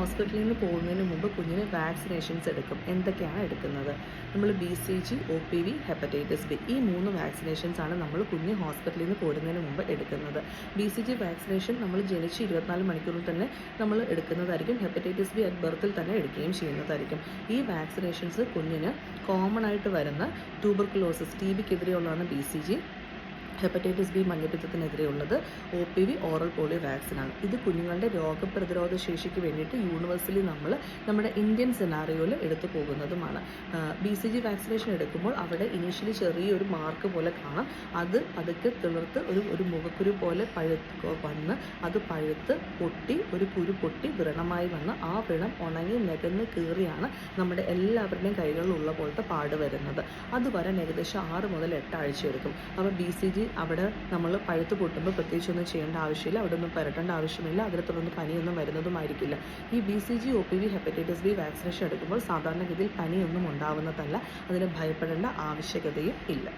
ഹോസ്പിറ്റലിൽ നിന്ന് പോകുന്നതിന് മുമ്പ് കുഞ്ഞിന് വാക്സിനേഷൻസ് എടുക്കും. എന്തൊക്കെയാണ് എടുക്കുന്നത്? നമ്മൾ BCG, OPV, ഹെപ്പറ്റൈറ്റിസ് ബി, ഈ 3 വാക്സിനേഷൻസ് ആണ് നമ്മൾ കുഞ്ഞ് ഹോസ്പിറ്റലിൽ നിന്ന് പോരുന്നതിന് മുമ്പ് എടുക്കുന്നത്. BCG വാക്സിനേഷൻ നമ്മൾ ജനിച്ച് 24 മണിക്കൂറിൽ തന്നെ നമ്മൾ എടുക്കുന്നതായിരിക്കും. ഹെപ്പറ്റൈറ്റിസ് ബി അറ്റ് ബർത്തിൽ തന്നെ എടുക്കുകയും ചെയ്യുന്നതായിരിക്കും. ഈ വാക്സിനേഷൻസ് കുഞ്ഞിന് കോമൺ ആയിട്ട് വരുന്ന ട്യൂബർക്കുലോസിസ്, TB-ക്കെതിരെയുള്ളതാണ് BCG. ഹെപ്പറ്റൈറ്റിസ് ബി, മഞ്ഞപ്പിത്തത്തിനെതിരെയുള്ളത് OPV, ഓറൽ പോളിയോ വാക്സിനാണ്. ഇത് കുഞ്ഞുങ്ങളുടെ രോഗപ്രതിരോധ ശേഷിക്ക് വേണ്ടിയിട്ട് യൂണിവേഴ്സലി നമ്മൾ നമ്മുടെ ഇന്ത്യൻ സെനാറിയോയിൽ എടുത്തു പോകുന്നതുമാണ്. BCG വാക്സിനേഷൻ എടുക്കുമ്പോൾ അവിടെ ഇനീഷ്യലി ചെറിയൊരു മാർക്ക് പോലെ കാണാം. അത് പതുക്കെ തിളർത്ത് ഒരു മുഖക്കുരു പോലെ വന്ന് അത് പഴുത്ത് പൊട്ടി ഒരു കുരു പൊട്ടി വ്രണമായി വന്ന് ആ വ്രണം ഉണങ്ങി നികന്ന് കീറിയാണ് നമ്മുടെ എല്ലാവരുടെയും കൈകളിലുള്ള പോലത്തെ പാട് വരുന്നത്. അത് വരാൻ ഏകദേശം 6 മുതൽ 8 ആഴ്ച എടുക്കും. അപ്പോൾ BCG അവിടെ നമ്മൾ പഴുത്ത് പൊട്ടുമ്പോൾ പ്രത്യേകിച്ചൊന്നും ചെയ്യേണ്ട ആവശ്യമില്ല, അവിടെ ഒന്നും പുരട്ടേണ്ട ആവശ്യമില്ല, അതിനെ തുടർന്ന് പനിയൊന്നും വരുന്നതുമായിരിക്കില്ല. ഈ BCG, OPV, hepatitis B vaccination എടുക്കുമ്പോൾ സാധാരണഗതിയിൽ പനിയൊന്നും ഉണ്ടാവുന്നതല്ല. അതിന് ഭയപ്പെടേണ്ട ആവശ്യകതയും ഇല്ല.